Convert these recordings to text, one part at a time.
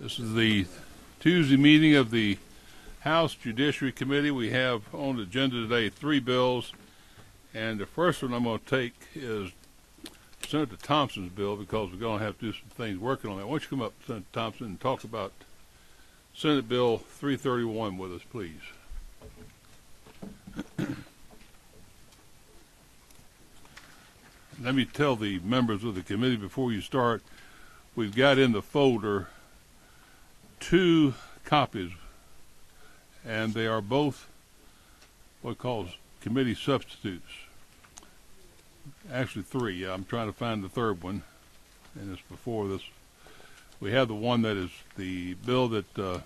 This is the Tuesday meeting of the House Judiciary Committee. We have on the agenda today 3 bills, and the first one I'm going to take is Senator Thompson's bill, because we're going to have to do some things working on that. Why don't you come up, Senator Thompson, and talk about Senate Bill 331 with us, please. Let me tell the members of the committee before you start, we've got in the folder 2 copies, and they are both what calls committee substitutes. Actually 3. I'm trying to find the third one, and it's before this. We have the one that is the bill that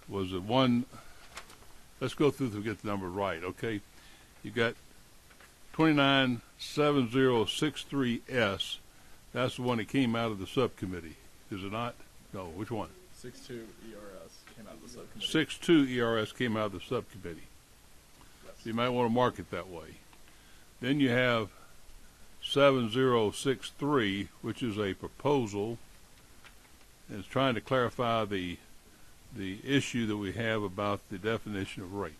was the one. Let's go through to get the number right, okay? You got 297063S. That's the one that came out of the subcommittee. Is it not? No, which one? 62 ERS came out of the subcommittee. 62 ERS came out of the subcommittee. Yes. So you might want to mark it that way. Then you have 7063, which is a proposal, and it's trying to clarify the issue that we have about the definition of rape.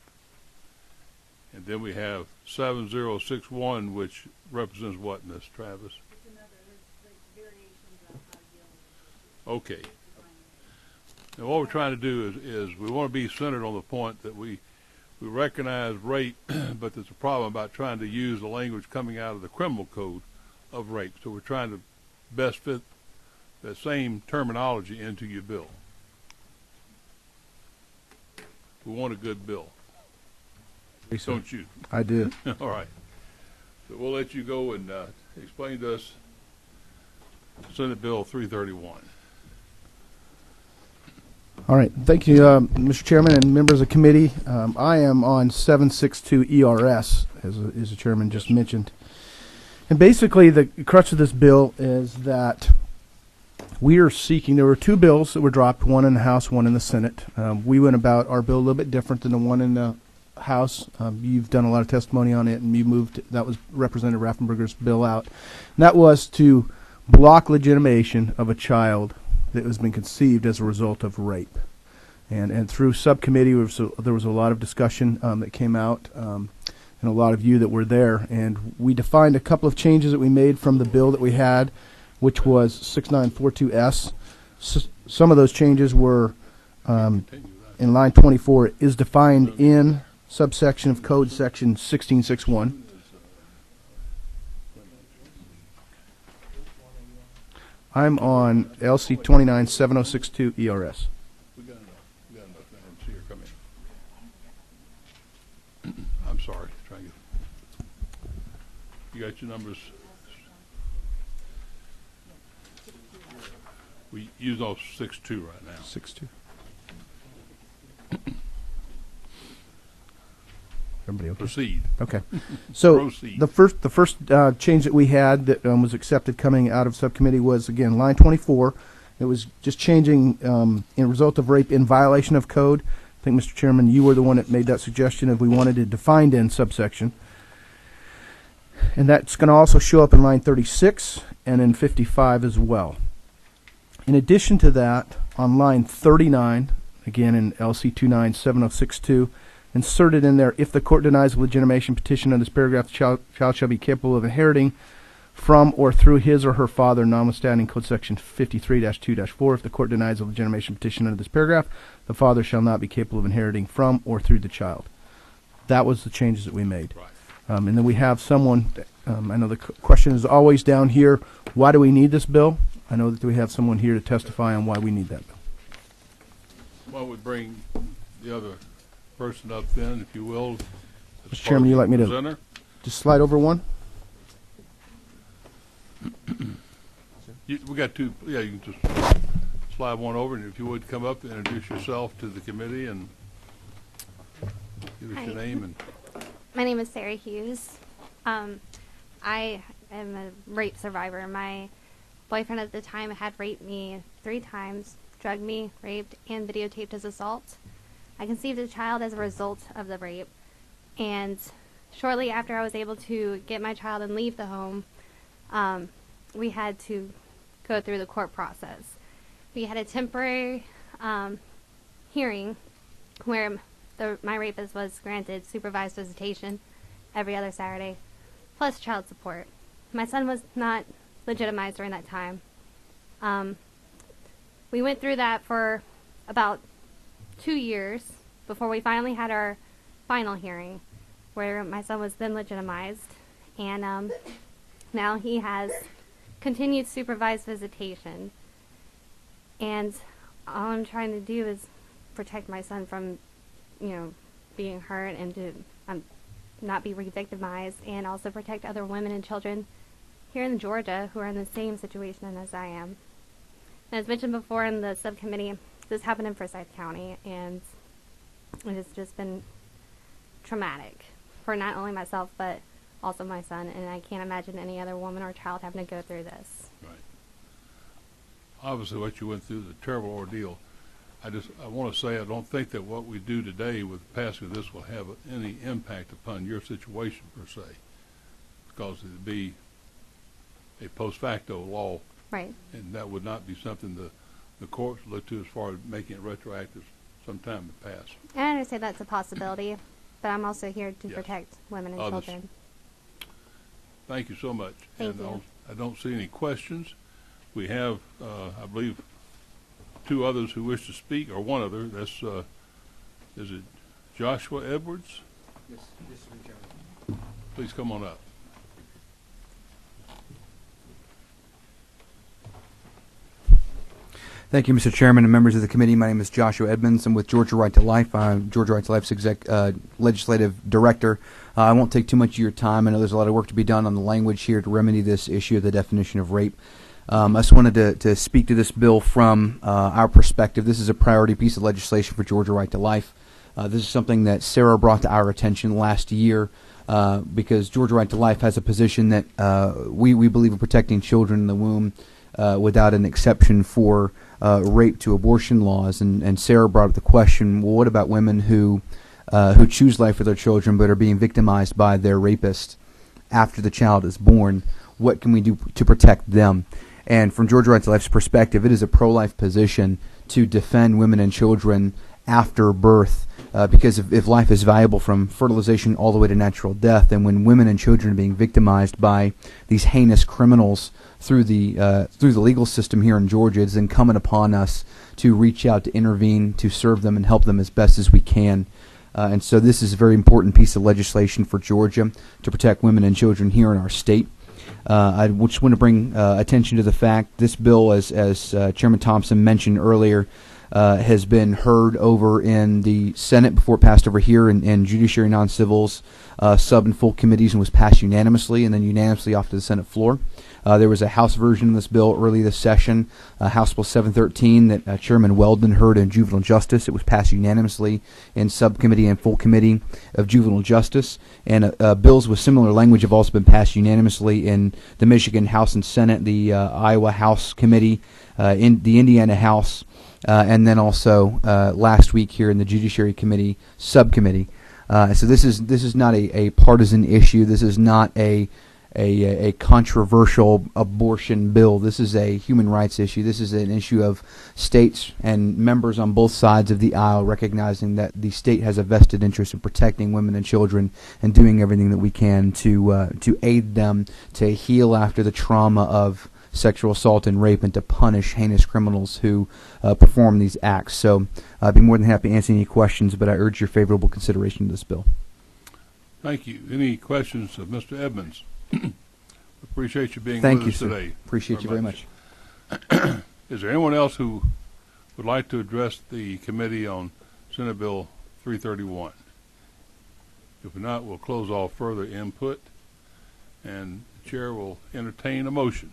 And then we have 7061, which represents what, Ms. Travis? It's another, there's variations on how to deal with Okay. Now what we're trying to do is we want to be centered on the point that we recognize rape, but there's a problem about trying to use the language coming out of the criminal code of rape. So we're trying to best fit that same terminology into your bill. We want a good bill. Don't you? I do. All right. So we'll let you go and explain to us Senate Bill 331. All right. Thank you, Mr. Chairman and members of the committee. I am on 762 ERS, as the chairman just mentioned. And basically, the crux of this bill is that we are seeking, there were 2 bills that were dropped, one in the House, one in the Senate. We went about our bill a little bit different than the one in the House. You've done a lot of testimony on it, and you moved, that was Representative Raffenberger's bill out. And that was to block legitimation of a child that has been conceived as a result of rape. And through subcommittee, there was a lot of discussion that came out, and a lot of you that were there. And we defined a couple of changes that we made from the bill that we had, which was 6942S. Some of those changes were in line 24, is defined in subsection of code section 1661. I'm on LC 297062 ERS. We got enough now. See her come in. I'm sorry. Try to get. You got your numbers. We use all 6-2 right now. 62. Everybody okay? Proceed. Okay. So Proceed. the first change that we had that was accepted coming out of subcommittee was, again, line 24. It was just changing in result of rape in violation of code. I think, Mr. Chairman, you were the one that made that suggestion of we wanted it defined in subsection. And that's going to also show up in line 36 and in 55 as well. In addition to that, on line 39, again in LC 297062, inserted in there, if the court denies a legitimation petition under this paragraph, the child shall be capable of inheriting from or through his or her father, notwithstanding code section 53-2-4. If the court denies a legitimation petition under this paragraph, the father shall not be capable of inheriting from or through the child. That was the changes that we made. Right. And then we have someone, I know the question is always down here, why do we need this bill? I know that we have someone here to testify on why we need that bill. Why don't we bring the other person up then, if you will. Mr. Chairman, you like me to just slide over one? We got 2. Yeah, you can just slide one over, and if you would come up and introduce yourself to the committee and give us your name. And My name is Sarah Hughes. I am a rape survivor. My boyfriend at the time had raped me 3 times, drugged me, raped, and videotaped his assault. I conceived a child as a result of the rape, and shortly after I was able to get my child and leave the home, we had to go through the court process. we had a temporary hearing where my rapist was granted supervised visitation every other Saturday, plus child support. My son was not legitimized during that time. We went through that for about 2 years before we finally had our final hearing, where my son was then legitimized, and now he has continued supervised visitation. And all I'm trying to do is protect my son from, being hurt and to not be re-victimized, and also protect other women and children here in Georgia who are in the same situation as I am. And as mentioned before in the subcommittee, this happened in Forsyth County, and it has just been traumatic for not only myself but also my son, and I can't imagine any other woman or child having to go through this. Right. Obviously, what you went through is a terrible ordeal. I want to say I don't think that what we do today with the passing of this will have any impact upon your situation per se, because it would be a post facto law, Right. and that would not be something the courts would look to as far as making it retroactive sometime in the past. And I understand that's a possibility, but I'm also here to Yes. protect women and Others. children. Thank you so much. Thank and you. I don't see any questions. We have, I believe, 2 others who wish to speak, or 1 other. That's, is it Joshua Edwards? Yes, Mr. Chairman. Please come on up. Thank you, Mr. Chairman and members of the committee. My name is Joshua Edmonds. I'm with Georgia Right to Life. I'm Georgia Right to Life's legislative director. I won't take too much of your time. I know there's a lot of work to be done on the language here to remedy this issue of the definition of rape. I just wanted to speak to this bill from our perspective. This is a priority piece of legislation for Georgia Right to Life. This is something that Sarah brought to our attention last year because Georgia Right to Life has a position that we believe in protecting children in the womb without an exception for rape to abortion laws. And Sarah brought up the question, well, what about women who choose life for their children but are being victimized by their rapist after the child is born? What can we do to protect them? And from Georgia Right to Life's perspective, it is a pro-life position to defend women and children after birth because if life is valuable from fertilization all the way to natural death, and when women and children are being victimized by these heinous criminals through the legal system here in Georgia, it's incumbent upon us to reach out, to intervene, to serve them and help them as best as we can. And so this is a very important piece of legislation for Georgia to protect women and children here in our state. I just want to bring attention to the fact this bill, as Chairman Thompson mentioned earlier, has been heard over in the Senate before it passed over here in Judiciary Non-Civils, sub and full committees, and was passed unanimously, and then unanimously off to the Senate floor. There was a House version of this bill early this session, House Bill 713, that Chairman Weldon heard in Juvenile Justice. It was passed unanimously in subcommittee and full committee of Juvenile Justice. And bills with similar language have also been passed unanimously in the Michigan House and Senate, the Iowa House Committee, in the Indiana House, and then also last week here in the Judiciary Committee subcommittee. So this is not a partisan issue. This is not a controversial abortion bill. This is a human rights issue. This is an issue of states and members on both sides of the aisle recognizing that the state has a vested interest in protecting women and children and doing everything that we can to aid them to heal after the trauma of sexual assault and rape and to punish heinous criminals who perform these acts. So I'd be more than happy to answer any questions, but I urge your favorable consideration of this bill. Thank you. Any questions of Mr. Edmonds? Appreciate you being Thank with you, us sir. today. Appreciate you very much. Is there anyone else who would like to address the committee on Senate Bill 331? If not, we'll close off further input, and the chair will entertain a motion.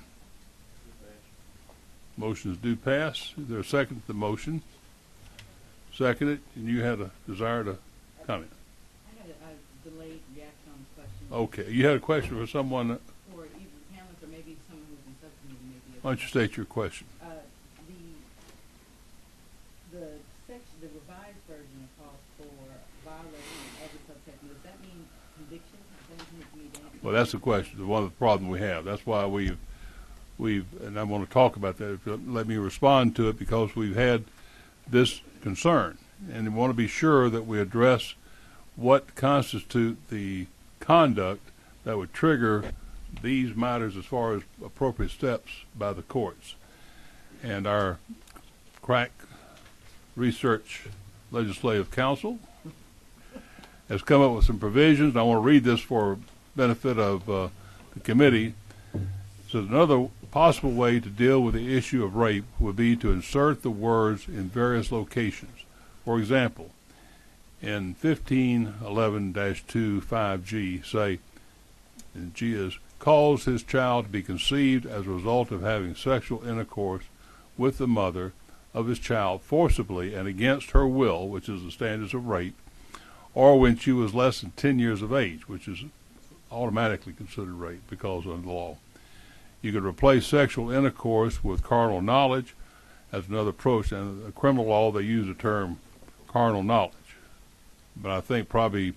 Motions do pass. Is there a second to the motion? Seconded, and you had a desire to comment. I had a delayed reaction on the question. Okay, you had a question for someone. For either the panelists or maybe someone who's in subcommittee, maybe. Why don't you state your question? The section, the revised version calls for violation of every subsection. Does that mean conviction? Is that anything that we need to answer? Well, that's the question. One of the problems we have. That's why we've and I want to talk about that. Let me respond to it because we've had this concern, and we want to be sure that we address what constitute the conduct that would trigger these matters as far as appropriate steps by the courts. And our crack research legislative council has come up with some provisions. I want to read this for benefit of the committee. So another possible way to deal with the issue of rape would be to insert the words in various locations. For example, in 1511-25G, say, and G is, cause his child to be conceived as a result of having sexual intercourse with the mother of his child forcibly and against her will, which is the standards of rape, or when she was less than 10 years of age, which is automatically considered rape because of the law. You could replace sexual intercourse with carnal knowledge as another approach. And in the criminal law, they use the term carnal knowledge. But I think probably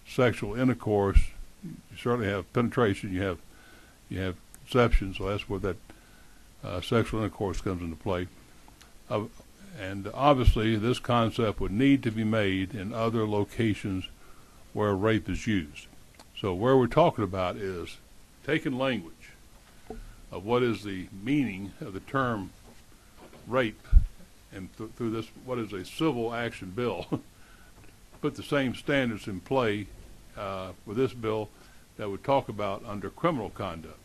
sexual intercourse, you certainly have penetration, you have conception, so that's where that sexual intercourse comes into play. And obviously, this concept would need to be made in other locations where rape is used. So where we're talking about is taking language of what is the meaning of the term rape, and through this, what is a civil action bill, put the same standards in play with this bill that would talk about under criminal conduct.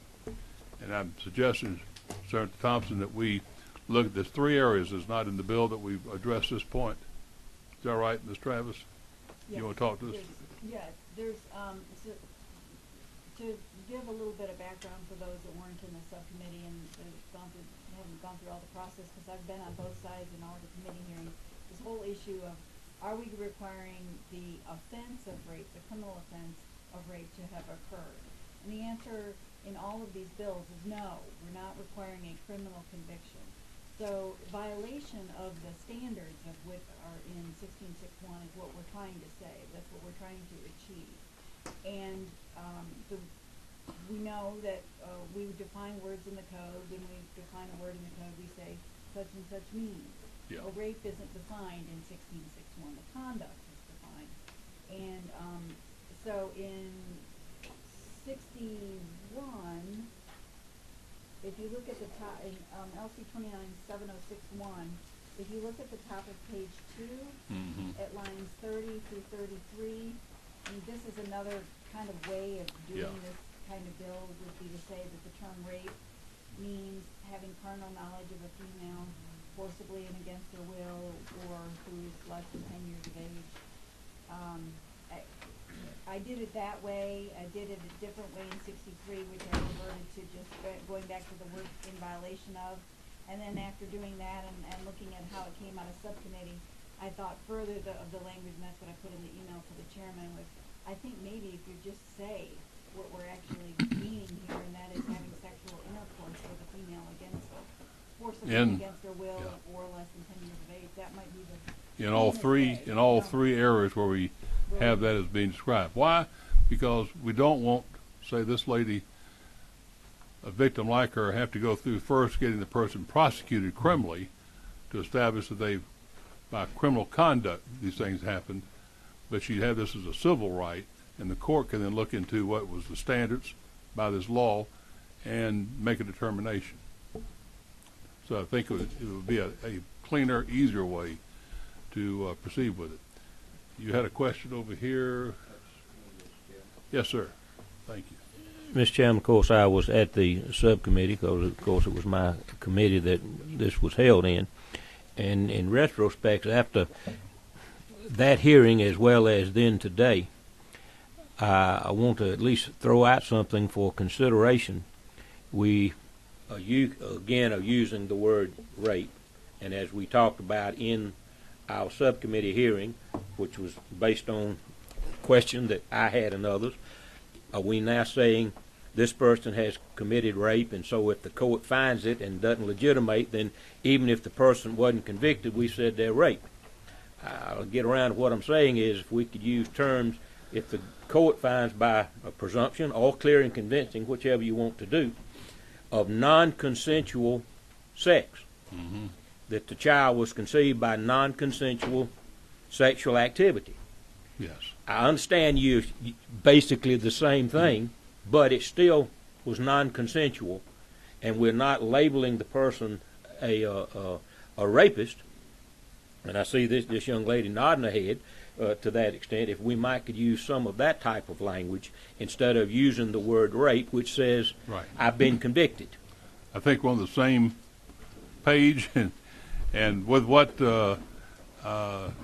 And I'm suggesting, Senator Thompson, that we look at this three areas that's not in the bill that we've addressed this point. Is that right, Ms. Travis? Yes, You want to talk to us? Yes, there's, so, to give a little bit of background for those that weren't in the subcommittee and haven't gone through all the process, because I've been on both sides in all the committee hearings, this whole issue of, are we requiring the offense of rape, the criminal offense of rape, to have occurred? And the answer in all of these bills is no, we're not requiring a criminal conviction. So violation of the standards of which are in 1661 is what we're trying to say. That's what we're trying to achieve. And we know that we define words in the code. When we define a word in the code, we say such and such means. Yeah. Well, rape isn't defined in 1661. The conduct is defined. And so in 61, if you look at the top, in LC 297061, if you look at the top of page 2, at lines 30 through 33, and this is another kind of way of doing this kind of bill, would be to say that the term rape means having carnal knowledge of a female forcibly and against her will, or who is less than 10 years of age. I did it that way. I did it a different way in 63, which I reverted to just going back to the word in violation of. And then after doing that and looking at how it came out of subcommittee, I thought further of the language, and that's what I put in the email to the chairman, was I think maybe if you just say what we're actually meaning here, and that is having sexual intercourse with a female against her, forcibly against her will, or less than 10 years of age, that might be the in all three areas where we have that as being described. Why? Because we don't want, say, this lady, a victim like her, have to go through first getting the person prosecuted criminally to establish that they've, by criminal conduct, these things happened, but she'd have this as a civil right, and the court can then look into what was the standards by this law and make a determination. So I think it would be a cleaner, easier way to proceed with it. You had a question over here. Yes, sir. Thank you. Mr. Chairman, of course, I was at the subcommittee because, of course, it was my committee that this was held in. And in retrospect, after that hearing as well as then today, I want to at least throw out something for consideration. We, again, are using the word rape. And as we talked about in our subcommittee hearing, which was based on a question that I had and others, are we now saying this person has committed rape, and so if the court finds it and doesn't legitimate, then even if the person wasn't convicted, we said they're rape? I'll get around to what I'm saying is if we could use terms, if the court finds by a presumption, all clear and convincing, whichever you want to do, of non-consensual sex. Mm-hmm. That the child was conceived by non-consensual sexual activity. Yes. I understand you basically the same thing, but it still was non-consensual, and we're not labeling the person a rapist. And I see this young lady nodding her head to that extent. If we might could use some of that type of language instead of using the word rape, which says Right. I've been convicted. I think we're on the same page, and with what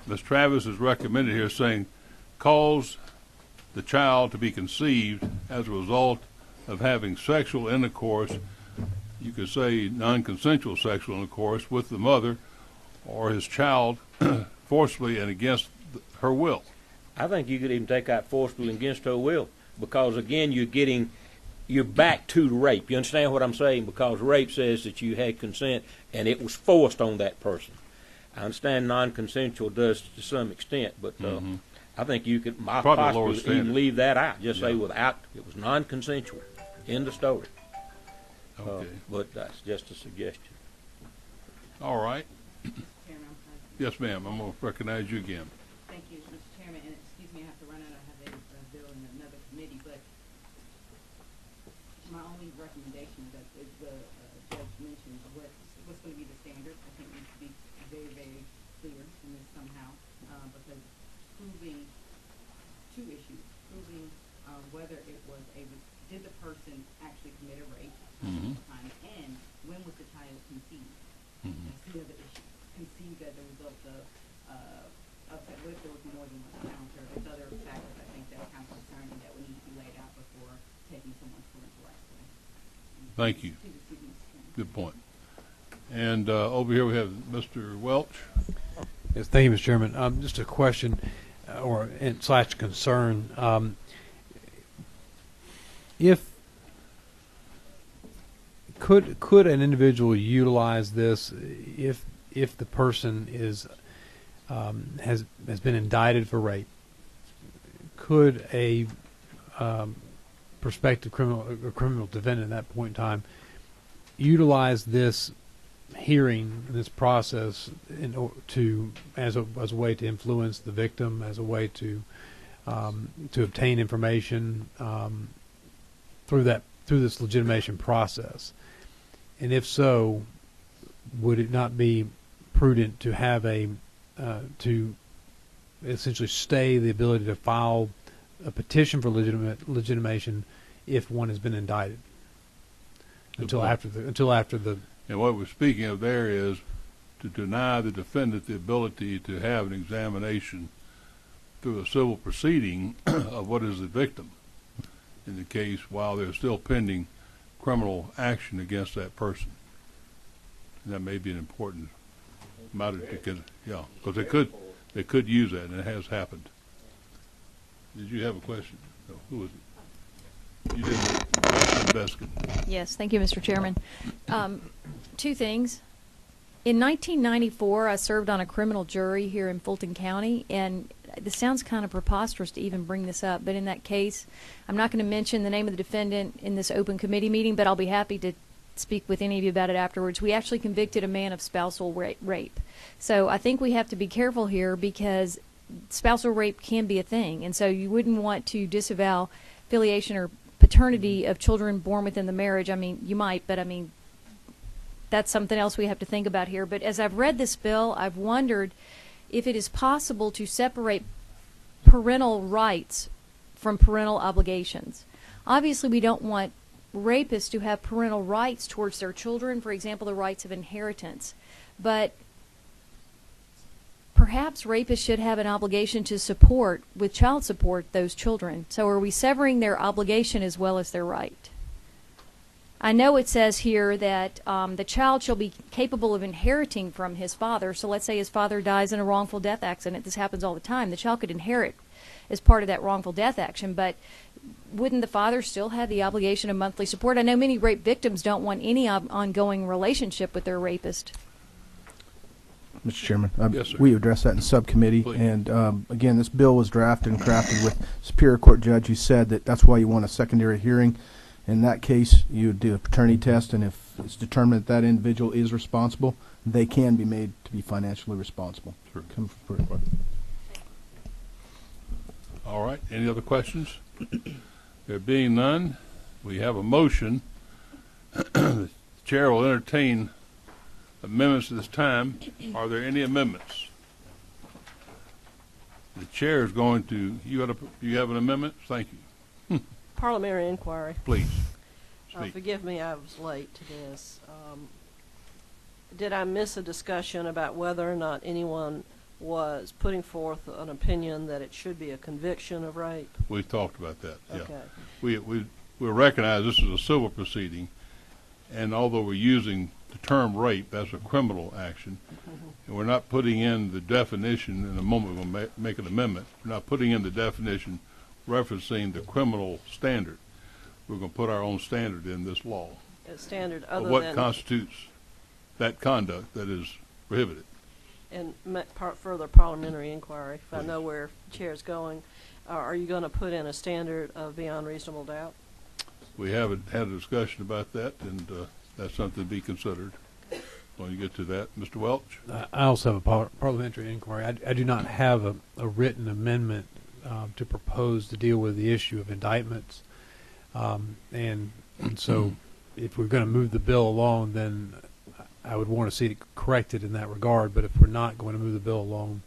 Ms. Travis has recommended here, saying cause the child to be conceived as a result of having sexual intercourse, you could say non-consensual sexual intercourse with the mother or his child forcibly and against her will. I think you could even take out forcibly against her will, because again you're back to rape. You understand what I'm saying? Because rape says that you had consent and it was forced on that person. I understand non-consensual does to some extent, but I think you could possibly even leave that out. Just say without, it was non-consensual. End of story. Okay. But that's just a suggestion. All right. Chairman, I'm sorry. Yes, ma'am. I'm going to recognize you again. Thank you, Mr. Chairman, and excuse me, I have to run out. I have a bill in another committee, but my only recommendation that is the judge mentioned what's going to be the standard. I think needs to be very, very clear in this somehow, because proving two issues: proving whether it was did the person actually commit a rape, and when was the child conceived? That's the other issue. Conceived as a result of what if there was more than one encounter. There's other factors I think that are kind of concerning that would need to be laid out before taking someone's parental rights away. Thank you. Good point. And over here we have Mr. Welch. Yes, thank you, Mr. Chairman. Just a question or / concern. If could an individual utilize this if the person is has been indicted for rape? Could a prospective criminal defendant at that point in time utilize this hearing, this process, as a way to influence the victim, as a way to obtain information through this legitimation process? And if so, would it not be prudent to have to essentially stay the ability to file a petition for legitimation if one has been indicted until after the And what we're speaking of there is to deny the defendant the ability to have an examination through a civil proceeding of what is the victim in the case while there's still pending criminal action against that person. And that may be an important matter because they could use that, and it has happened. Did you have a question? No, who was it? You did. Beskin. Yes, thank you, Mr. Chairman. Two things. In 1994, I served on a criminal jury here in Fulton County, and this sounds kind of preposterous to even bring this up, but in that case, I'm not going to mention the name of the defendant in this open committee meeting, but I'll be happy to speak with any of you about it afterwards. We actually convicted a man of spousal rape. So I think we have to be careful here because spousal rape can be a thing, and so you wouldn't want to disavow filiation or paternity of children born within the marriage. I mean, you might, but I mean, that's something else we have to think about here. But as I've read this bill, I've wondered if it is possible to separate parental rights from parental obligations. Obviously, we don't want rapists to have parental rights towards their children, for example, the rights of inheritance. But perhaps rapists should have an obligation to support, with child support, those children. So are we severing their obligation as well as their right? I know it says here that the child shall be capable of inheriting from his father. So let's say his father dies in a wrongful death accident. This happens all the time. The child could inherit as part of that wrongful death action, but wouldn't the father still have the obligation of monthly support? I know many rape victims don't want any ongoing relationship with their rapist. Mr. Chairman, Yes, sir. we addressed that in subcommittee, Please. and again, this bill was drafted and crafted with Superior Court judge who said that that's why you want a secondary hearing, In that case, you would do a paternity test, and if it's determined that that individual is responsible, they can be made to be financially responsible. Sure. Come forward. All right. Any other questions? There being none, we have a motion. The chair will entertain amendments at this time. Are there any amendments? The chair is going to. You have an amendment? Thank you. Parliamentary inquiry. Please speak. Forgive me, I was late to this. Did I miss a discussion about whether or not anyone was putting forth an opinion that it should be a conviction of rape? We've talked about that. Okay. Yeah. We recognize this is a civil proceeding, and although we're using the term rape, that's a criminal action, and we're not putting in the definition. In a moment, we'll make an amendment. We're not putting in the definition referencing the criminal standard. We're going to put our own standard in this law. A standard Of other what than constitutes that conduct that is prohibited. and further parliamentary inquiry. If I Please. know where the chair is going, are you going to put in a standard of beyond reasonable doubt? We haven't had a discussion about that, and that's something to be considered when you get to that. Mr. Welch? I also have a parliamentary inquiry. I do not have a written amendment to propose to deal with the issue of indictments. And so if we're going to move the bill along, then I would want to see it corrected in that regard. But if we're not going to move the bill along,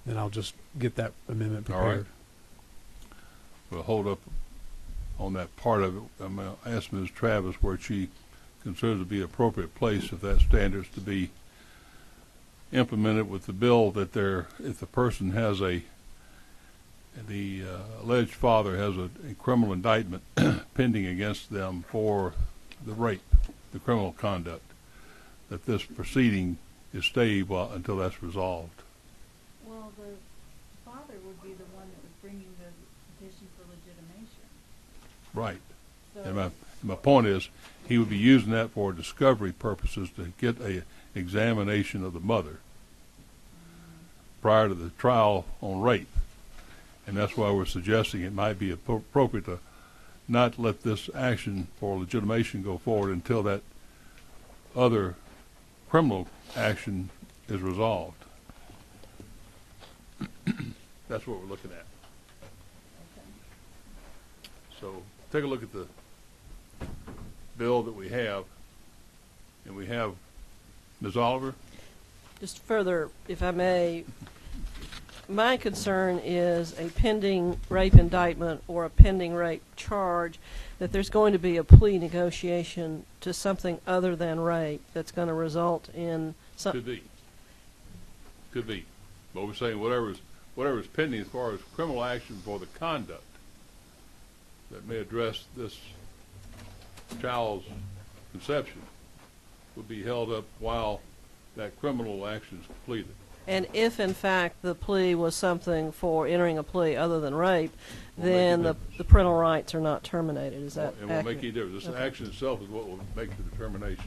then I'll just get that amendment All prepared. right. We'll hold up on that part of it. I'm going to ask Ms. Travis where she considers to be an appropriate place if that standard is to be implemented with the bill, that if the person has the alleged father has a criminal indictment pending against them for the rape, the criminal conduct, that this proceeding is stayed until that's resolved. Well, the father would be the one that was bringing the petition for legitimation. Right. So, And my point is, he would be using that for discovery purposes to get a examination of the mother prior to the trial on rape. And that's why we're suggesting it might be appropriate to not let this action for legitimation go forward until that other criminal action is resolved. That's what we're looking at. okay. So take a look at the bill that we have, and we have Ms. Oliver. Just further, if I may, my concern is a pending rape indictment or a pending rape charge, that there's going to be a plea negotiation to something other than rape that's going to result in Could be. Could be. But we're saying whatever's pending as far as criminal action for the conduct that may address this child's conception would be held up while that criminal action is completed. And if, in fact, the plea was something for entering a plea other than rape, Won't make then a the parental rights are not terminated. Is that It won't make any accurate? difference. This Okay. action itself is what will make the determination.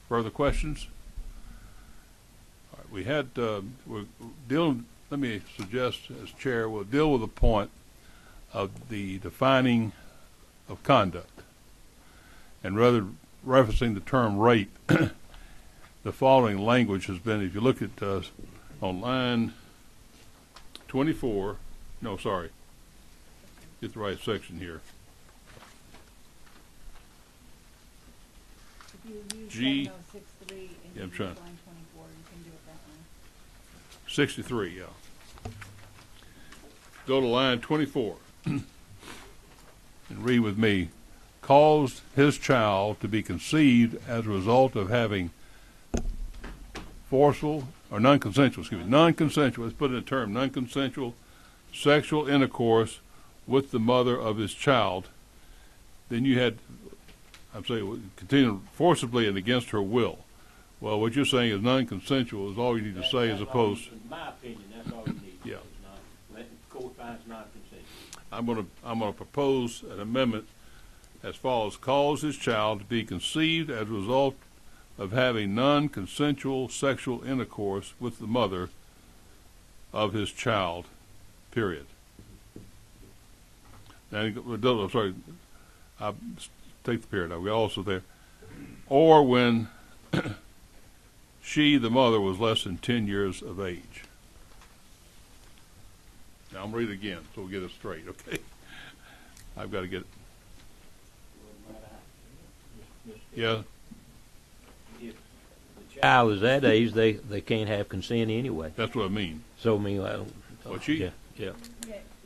Further questions? All right, we had, let me suggest as chair, we'll deal with the point of the defining of conduct. And rather referencing the term rape, the following language has been, if you look at on line 24, no, sorry, get the right section here. If you use G- 7063 and Yeah, you I'm use trying. line 24, you can do it that way. 63, yeah. Go to line 24 and read with me. Caused his child to be conceived as a result of having forceful or non-consensual, let's put in a term, non-consensual sexual intercourse with the mother of his child. Then you had, I'm saying, continue forcibly and against her will. Well, what you're saying is non-consensual is all you need to say, as opposed. In my opinion, that's all you need. Yeah. It's not, let the court find it's not consensual. I'm gonna propose an amendment as follows: cause his child to be conceived as a result of having non-consensual sexual intercourse with the mother of his child, period. sorry, I take the period out. We also there, or when she, the mother, was less than 10 years of age. Now I'm reading again, so we'll get it straight. Okay, I've got to get it. Yeah. Child is that age, they can't have consent anyway. That's what I mean. So I mean, Well, she. yeah. Yeah,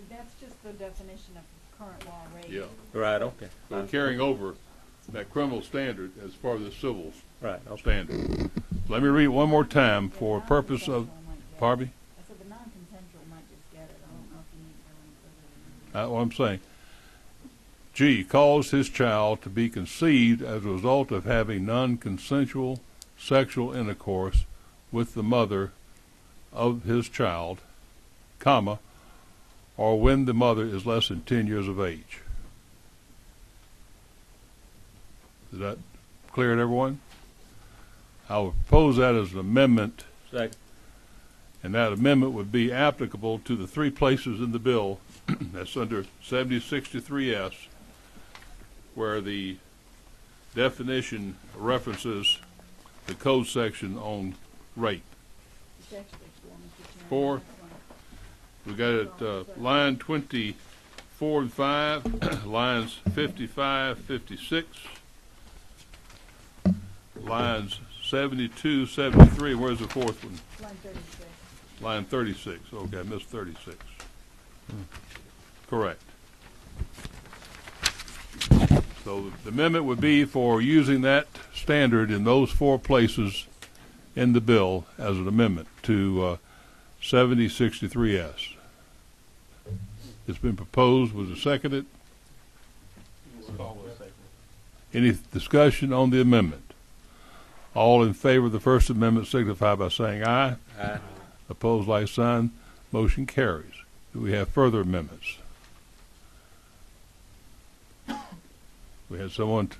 that's just the definition of current law rape. Yeah. Right. Okay. So we're carrying over that criminal standard as part of the civil Right. Okay. standard. Let me read it one more time for The purpose of. non-consensual might get it. Pardon me? I said the non-consensual might just get it. I don't know if you need to go any further than that. What I'm saying. G, caused his child to be conceived as a result of having non-consensual sexual intercourse with the mother of his child, comma, or when the mother is less than 10 years of age. Is that clear to everyone? I would propose that as an amendment, Second. and that amendment would be applicable to the three places in the bill that's under 7063S, where the definition references the code section on rape. It's actually Four. four, Mr. Chairman. We got it line 24 and 5, lines 55, 56, lines 72, 73. Where's the fourth one? Line 36. Line 36. Okay, I missed 36. Correct. So the amendment would be for using that standard in those four places in the bill as an amendment to 7063S. It's been proposed. Was it seconded? Any discussion on the amendment? All in favor of the First Amendment signify by saying aye. Aye. Opposed, like sign. Motion carries. Do we have further amendments? We had someone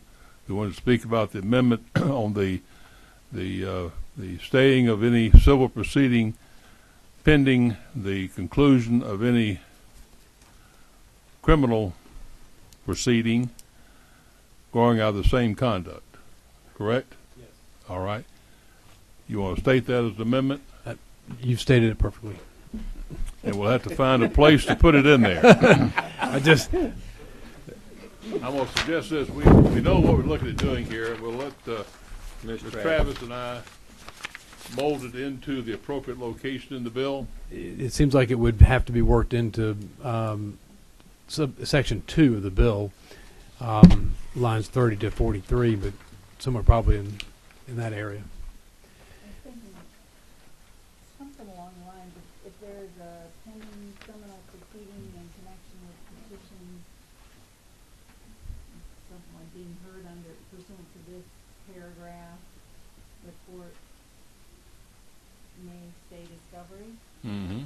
who wanted to speak about the amendment on the staying of any civil proceeding pending the conclusion of any criminal proceeding growing out of the same conduct. Correct? Yes. All right. You want to state that as an amendment? You've stated it perfectly. And we'll have to find a place to put it in there. I just I'm going to suggest this. We know what we're looking at doing here, and we'll let Mr. Travis and I mold it into the appropriate location in the bill. it seems like it would have to be worked into section 2 of the bill, lines 30 to 43, but somewhere probably in that area. I was thinking something along the lines of if there's a pending criminal proceeding in connection with petitions, something like being heard under pursuant to this paragraph, the court may stay discovery. Mm-hmm.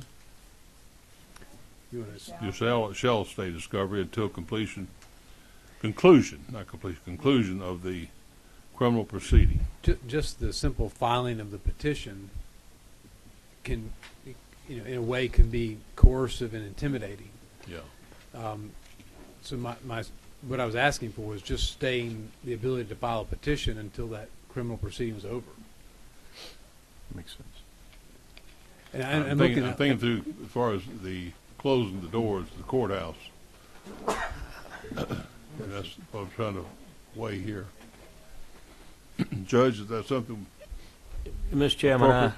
You want to You shall stay discovery until conclusion of the criminal proceeding. just the simple filing of the petition can, in a way, can be coercive and intimidating. Yeah. So what I was asking for was just staying the ability to file a petition until that criminal proceeding was over. Makes sense. And I'm thinking through as far as the closing the doors to the courthouse. And that's what I'm trying to weigh here. Judge, is that something? Mr. Chairman,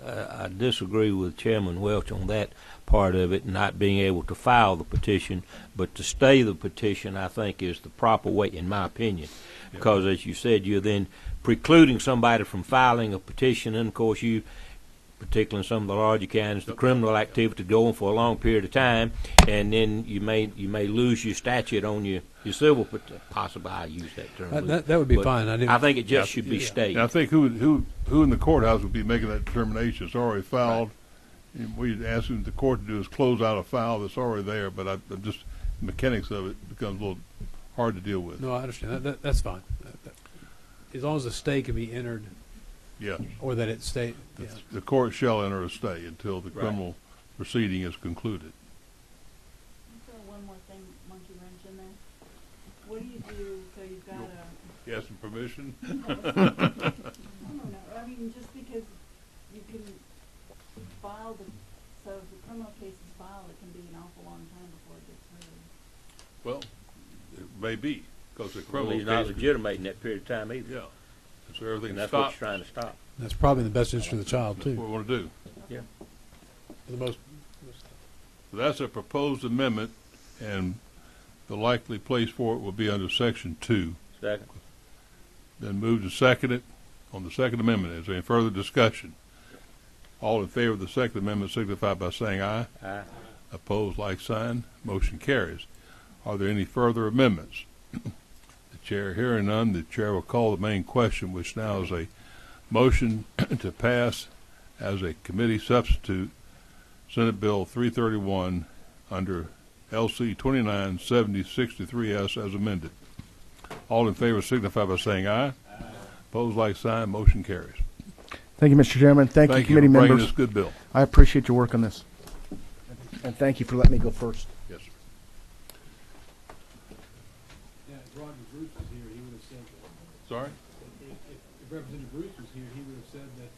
I disagree with Chairman Welch on that part of it, not being able to file the petition, but to stay the petition, I think, is the proper way, in my opinion, because as you said, you're then precluding somebody from filing a petition, and of course you, particularly in some of the larger counties, the criminal activity going for a long period of time, and then you may lose your statute on your civil, possibly I use that term. that would be but fine. I think it just should be stayed. And I think who in the courthouse would be making that determination? It's already filed. Right. What you're asking the court to do is close out a file that's already there, but I'm just, the mechanics of it becomes a little hard to deal with. No, I understand. That's fine. As long as a stay can be entered, Yeah. or that it stay. Yeah. The court shall enter a stay until the criminal proceeding is concluded. Throw one more thing, one Asking permission? I don't know. I mean, just because you can file so if the criminal case is filed, it can be an awful long time before it gets heard. Well, it may be, because the Well, criminal he's not case. legitimating that period of time either. Yeah. So everything And that's stops. what you're trying to stop. That's probably in the best interest of the child That's what too. we want to do. Yeah. For the most. So that's a proposed amendment, and the likely place for it will be under Section 2. Second. Then moved and seconded on the Second Amendment. Is there any further discussion? All in favor of the Second Amendment signify by saying aye. Aye. Opposed, like sign. Motion carries. Are there any further amendments? The chair hearing none, the chair will call the main question, which now is a motion to pass as a committee substitute Senate Bill 331 under LC 297063S as amended. All in favor signify by saying aye. Aye. Opposed, like sign. Motion carries. Thank you, Mr. Chairman. Thank you, committee for bringing members. this good bill. I appreciate your work on this. And thank you for letting me go first. Yes, sir. Yeah, if Roger Bruce was here, he would have said. Sorry? If Representative Bruce was here, he would have said that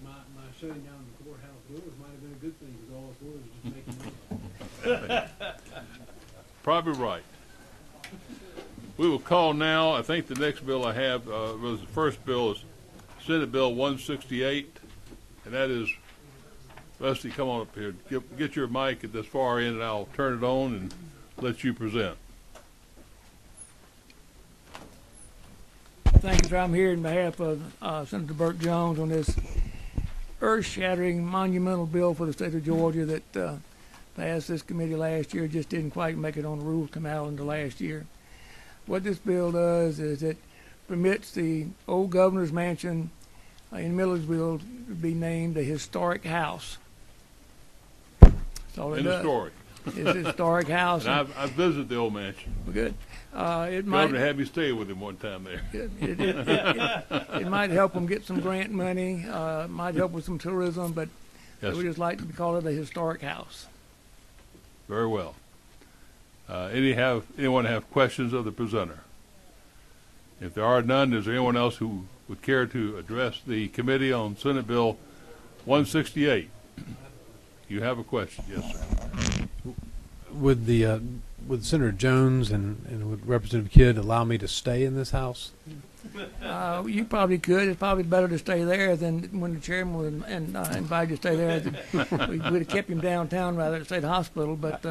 my shutting down the courthouse doors might have been a good thing because all the doors were just making noise. Probably right. We will call now. I think the next bill I have was the first bill is Senate Bill 168, and that is, Rusty, come on up here. Get your mic at this far end, and I'll turn it on and let you present. Thank you, sir. I'm here in behalf of Senator Burt Jones on this earth-shattering, monumental bill for the state of Georgia that passed this committee last year. Just didn't quite make it on the rules come out into last year. What this bill does is it permits the old governor's mansion in Millersville to be named a historic house. That's all it In the does. story. It's a historic house. And I've visited the old mansion. Good. It might Governor had me stay with him one time there. it might help them get some grant money. Might help with some tourism, but Yes, we sir. just like to call it a historic house. Very well. Anyone have questions of the presenter? If there are none, is there anyone else who would care to address the committee on Senate Bill 168? You have a question? Yes, sir. Would Senator Jones and would Representative Kidd allow me to stay in this house? You probably could. It's probably better to stay there than when the chairman would invite you to stay there. We would have kept him downtown rather than stay at the hospital, but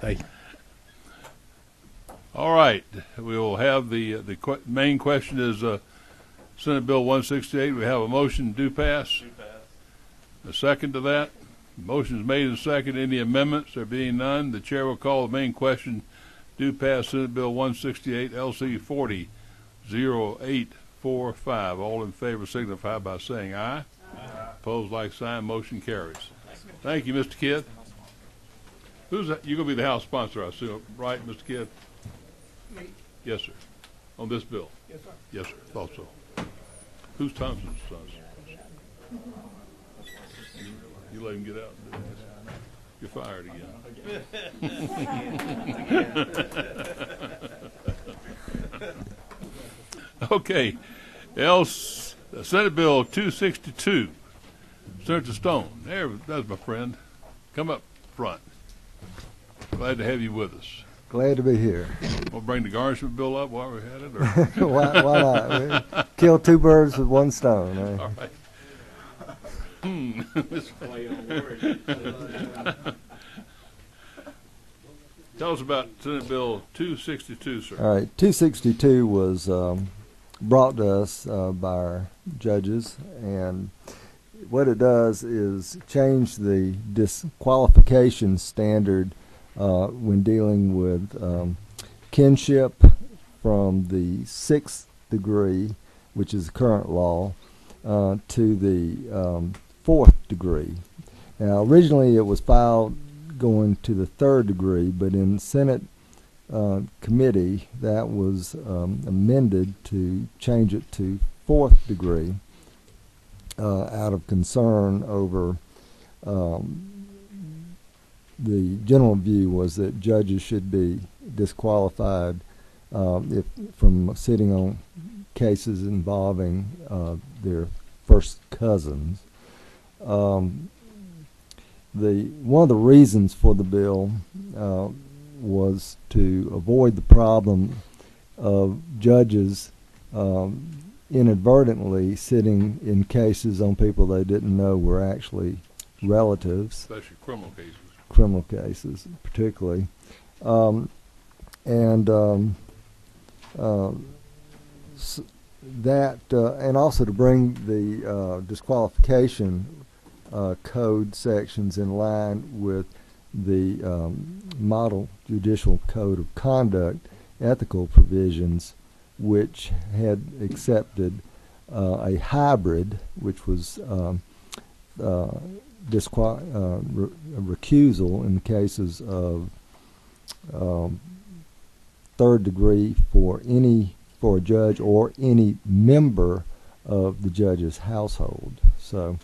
Thank you. All right. We will have the main question is Senate Bill 168. We have a motion to pass. A second to that. Motion is made and second. Any amendments? There being none, the chair will call the main question. Do pass Senate Bill 168 LC 400845. All in favor signify by saying aye. Aye. Opposed, like sign. Motion carries. Thank you, Mr. Kidd. You're going to be the House sponsor, I assume, right, Mr. Kidd? Me. Yes, sir. On this bill? Yes, sir. Yes, sir. Thought so. Who's Thompson's son? You let him get out and do this. You're fired again. Okay. Else, Senate Bill 262. Senator Stone. That's my friend. Come up front. Glad to have you with us. Glad to be here. We'll bring the garnishment bill up while we're at it? Or? why not? We kill two birds with one stone. Eh? All right. Tell us about Senate Bill 262, sir. All right, 262 was brought to us by our judges, and what it does is change the disqualification standard when dealing with kinship from the 6th degree, which is the current law, to the 4th degree. Now, originally it was filed going to the 3rd degree, but in Senate committee that was amended to change it to 4th degree out of concern over the general view was that judges should be disqualified if from sitting on cases involving their first cousins. One of the reasons for the bill was to avoid the problem of judges inadvertently sitting in cases on people they didn't know were actually relatives, especially criminal cases particularly, and also to bring the disqualification code sections in line with the model judicial code of conduct ethical provisions, which had accepted a hybrid, which was recusal in cases of third degree for a judge or any member of the judge's household. So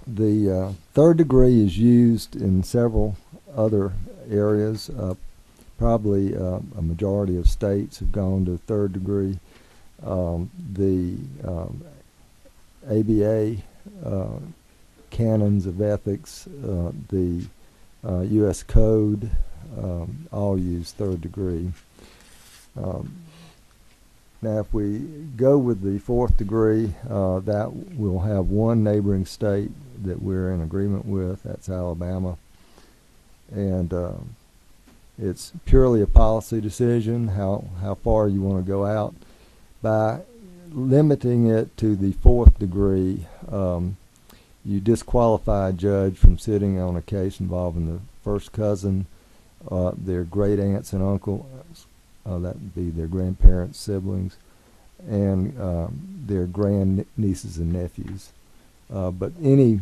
the third degree is used in several other areas. Probably a majority of states have gone to third degree. The ABA canons of ethics, the U.S. Code, all use third degree. Now, if we go with the fourth degree, that will have one neighboring state that we're in agreement with. That's Alabama. And it's purely a policy decision how far you want to go out. By limiting it to the fourth degree, you disqualify a judge from sitting on a case involving the first cousin, their great aunts and uncles, that would be their grandparents, siblings, and their grand nieces and nephews. But any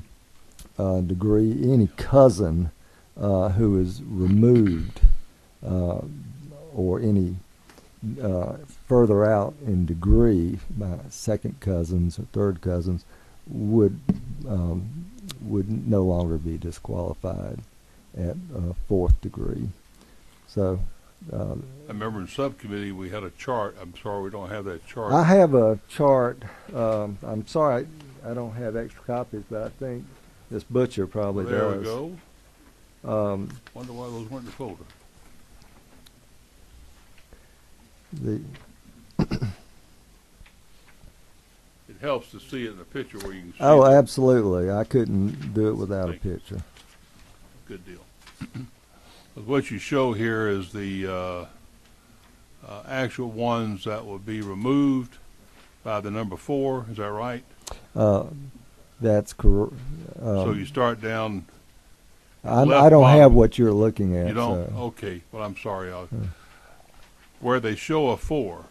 degree, any cousin who is removed or any further out in degree by second cousins or third cousins would no longer be disqualified at fourth degree. So I remember in subcommittee we had a chart. I'm sorry we don't have that chart. I have a chart. I'm sorry I don't have extra copies, but I think this Butcher probably Well, there does. we go. Wonder why those weren't in the folder. It helps to see it in a picture where you can see Oh, it. absolutely. I couldn't do it without a picture. Good deal. But what you show here is the actual ones that will be removed by the number 4. Is that right? That's correct. So you start down. I left don't bottom. have what you're looking at. You don't? So. Okay. Well, I'm sorry. Where they show a 4.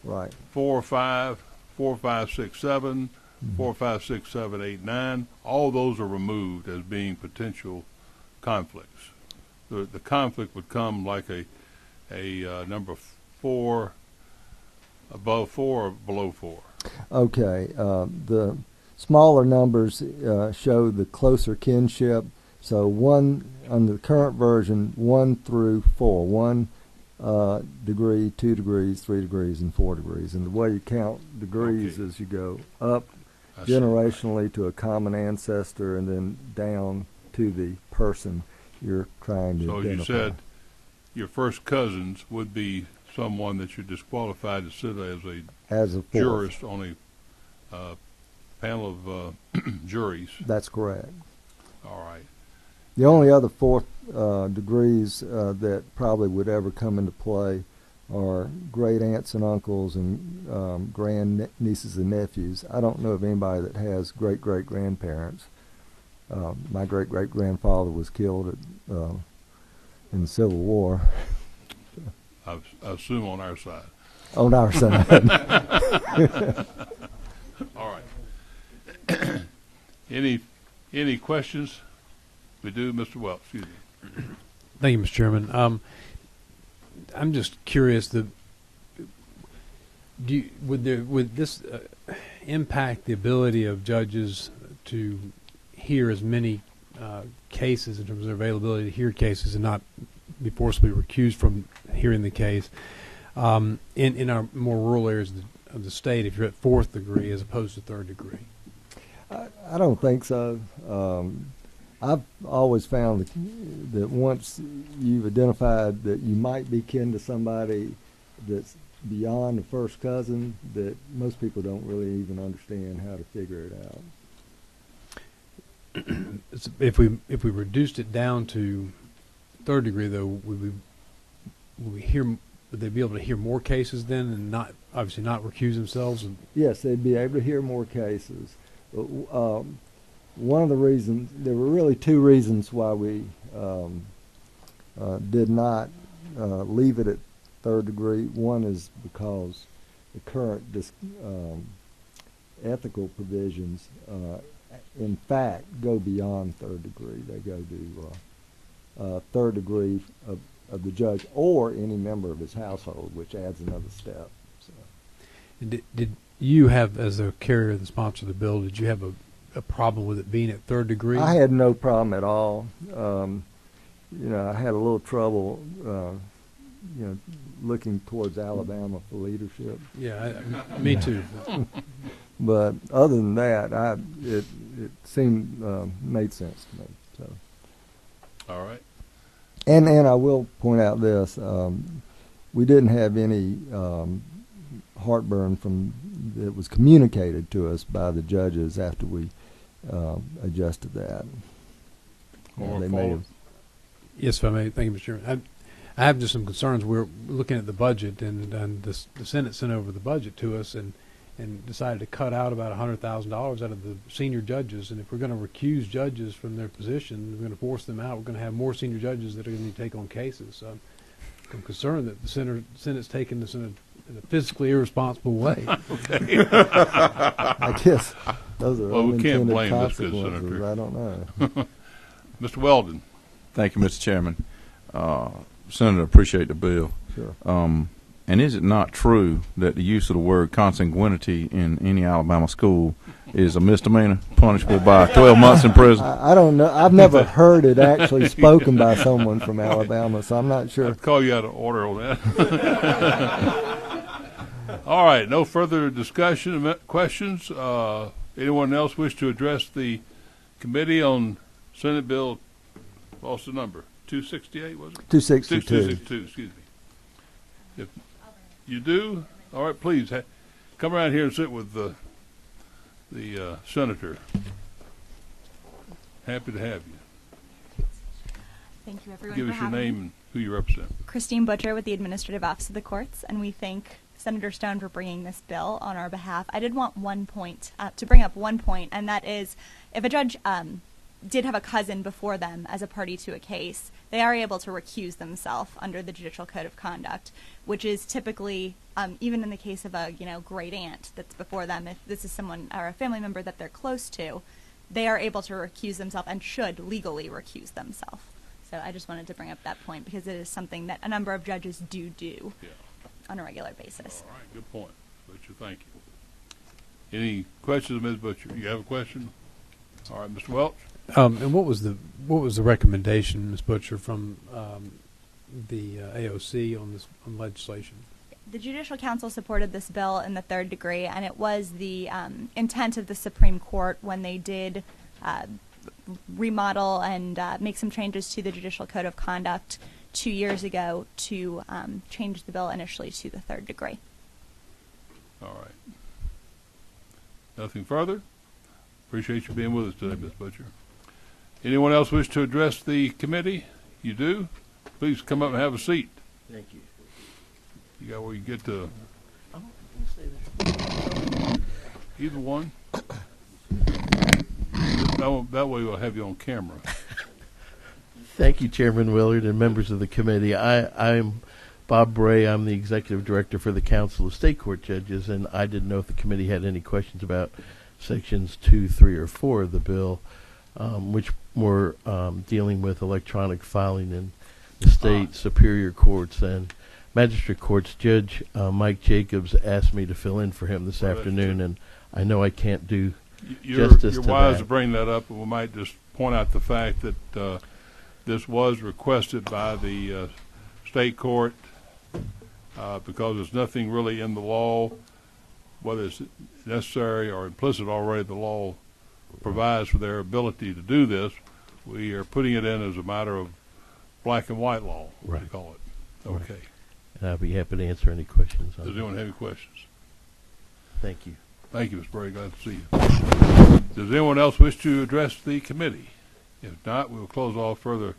Right. 4, 5, 4, 5, 6, 7, 4, 5, 6, 7, 8, 9. All those are removed as being potential conflicts. The conflict would come like a number 4, above 4 or below 4. Okay. The smaller numbers show the closer kinship. So one on the current version, 1 through 4. 1 degree, 2 degrees, 3 degrees, and 4 degrees. And the way you count degrees is you go up generationally to a common ancestor and then down to the person you're trying to identify. So you said your first cousins would be someone that you're disqualified to sit as a jurist on a panel of juries. That's correct. All right. The only other fourth degrees that probably would ever come into play are great aunts and uncles and grand nieces and nephews. I don't know of anybody that has great great grandparents. My great great grandfather was killed in the Civil War. I assume on our side. On our side. All right. Any questions? We do, Mr. Welch. Excuse me. Thank you, Mr. Chairman. I'm just curious. Would this impact the ability of judges to hear as many cases in terms of their availability to hear cases and not be forcibly recused from hearing the case. In our more rural areas of the state, if you're at fourth degree as opposed to third degree. I don't think so. I've always found that once you've identified that you might be kin to somebody that's beyond the first cousin, that most people don't really even understand how to figure it out. If we reduced it down to third degree, though, would they be able to hear more cases then, and not obviously not recuse themselves? Yes, they'd be able to hear more cases. One of the reasons, there were really two reasons why we did not leave it at third degree. One is because the current ethical provisions, in fact, go beyond third degree. They go to third degree of the judge or any member of his household, which adds another step. So. And did you have, as a carrier, the sponsor of the bill, did you have a problem with it being at third degree? I had no problem at all. I had a little trouble, looking towards Alabama for leadership. Yeah, me too. But other than that, it seemed made sense to me. So. All right. And I will point out this: we didn't have any heartburn from that was communicated to us by the judges after we adjusted that. They may have. Yes, if I may. Thank you, Mr. Chairman. I have just some concerns. We're looking at the budget, and the Senate sent over the budget to us and decided to cut out about $100,000 out of the senior judges. And if we're going to recuse judges from their position, we're going to force them out. We're going to have more senior judges that are going to take on cases. So I'm concerned that the Senate's taking this in a fiscally irresponsible way. Okay. I guess those are well, we can't blame this good consequences. senator. I don't know. Mr. Weldon. Thank you, Mr. Chairman. Senator, appreciate the bill. Sure. And is it not true that the use of the word consanguinity in any Alabama school is a misdemeanor, punishable by 12 months in prison? I don't know. I've never heard it actually spoken by someone from Alabama, so I'm not sure. I'd call you out of order on that. All right. No further discussion, questions. Anyone else wish to address the committee on Senate Bill, what's the number? 268, was it? 262. 262, excuse me. If you do, all right, please come around here and sit with the senator. Happy to have you. Thank you, everyone. Give us your name and who you represent. Christine Butcher with the Administrative Office of the Courts, and we thank Senator Stone for bringing this bill on our behalf. I did want to bring up one point, and that is if a judge did have a cousin before them as a party to a case, they are able to recuse themselves under the Judicial Code of Conduct, which is typically, even in the case of a great aunt that's before them, if this is someone or a family member that they're close to, they are able to recuse themselves and should legally recuse themselves. So I just wanted to bring up that point because it is something that a number of judges do on a regular basis. All right, good point. Butcher, thank you. Any questions, Ms. Butcher? You have a question? All right, Mr. Welch. And what was the recommendation, Ms. Butcher, from the AOC on legislation? The Judicial Council supported this bill in the third degree, and it was the intent of the Supreme Court when they did remodel and make some changes to the Judicial Code of Conduct 2 years ago to change the bill initially to the third degree. All right. Nothing further? Appreciate you being with us today, Ms. Butcher. Anyone else wish to address the committee? You do? Please come up and have a seat. Thank you. You got where you get to either one. That way we'll have you on camera. Thank you, Chairman Willard and members of the committee. I'm Bob Bray. I'm the Executive Director for the Council of State Court Judges, and I didn't know if the committee had any questions about Sections 2, 3, or 4 of the bill, which were dealing with electronic filing in the state superior courts and magistrate courts. Judge Mike Jacobs asked me to fill in for him this afternoon, and I know I can't do justice to that. You're wise to bring that up, and we might just point out the fact that This was requested by the state court because there's nothing really in the law, whether it's necessary or implicit already. The law provides for their ability to do this. We are putting it in as a matter of black and white law, what we call it. Okay. And I'll be happy to answer any questions. Does anyone have any questions? Thank you. Thank you, Mr. Bray. Glad to see you. Does anyone else wish to address the committee? If not, we'll close off further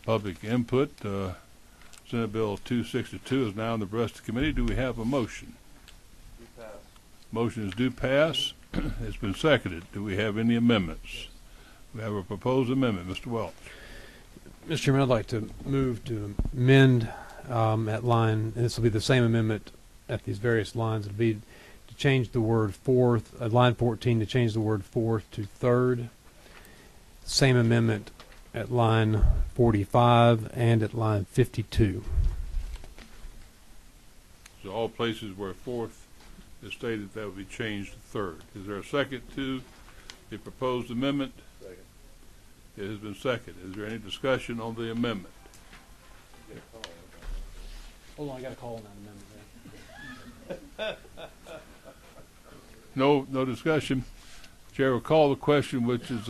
public input. Senate Bill 262 is now in the breast committee. Do we have a motion? Motion is due pass. It's been seconded. Do we have any amendments? We have a proposed amendment. Mr. Welch. Mr. Chairman, I'd like to move to amend at line, and this will be the same amendment at these various lines. It'll be to change the word fourth, at line 14, to change the word fourth to third. Same amendment at line 45 and at line 52. So all places where fourth is stated, that will be changed to third. Is there a second to the proposed amendment? Second. It has been seconded. Is there any discussion on the amendment? Hold on, I got to call on that amendment. No discussion. Chair will call the question, which is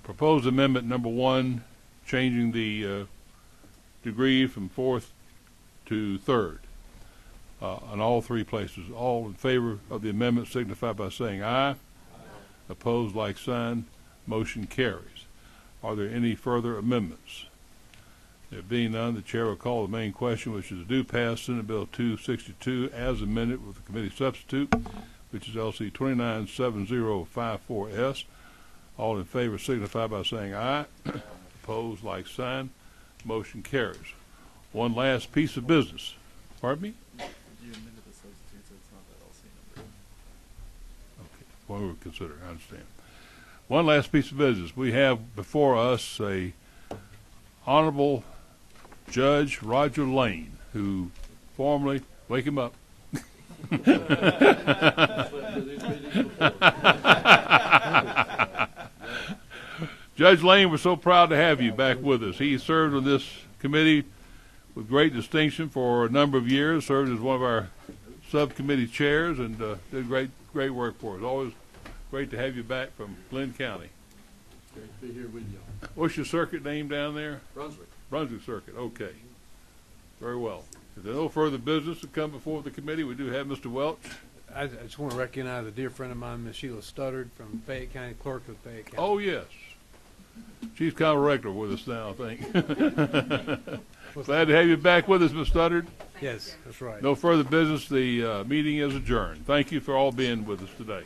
proposed amendment number 1, changing the degree from fourth to third on all three places. All in favor of the amendment signify by saying aye. Aye. Opposed, like sign. Motion carries. Are there any further amendments? There being none, the chair will call the main question, which is to pass Senate Bill 262 as amended with the committee substitute, which is LC 297054S. All in favor signify by saying aye. Opposed, like sign. Motion carries. One last piece of business. Pardon me? You amended the substitute, so it's not that LC number. Okay, one we would consider. I understand. One last piece of business. We have before us a Honorable Judge Roger Lane, who formerly, wake him up. Judge Lane, we're so proud to have you back with us. He served on this committee with great distinction for a number of years, served as one of our subcommittee chairs, and did great work for us. Always great to have you back from Glenn County. Great to be here with you. What's your circuit name down there? Brunswick. Brunswick Circuit, okay. Very well. If there's no further business to come before the committee, we do have Mr. Welch. I just want to recognize a dear friend of mine, Miss Sheila Studdard from Fayette County, clerk of Fayette County. Oh, yes. She's kind of regular with us now, I think. Glad to have you back with us, Ms. Studdard. Yes, that's right. No further business. The meeting is adjourned. Thank you for all being with us today.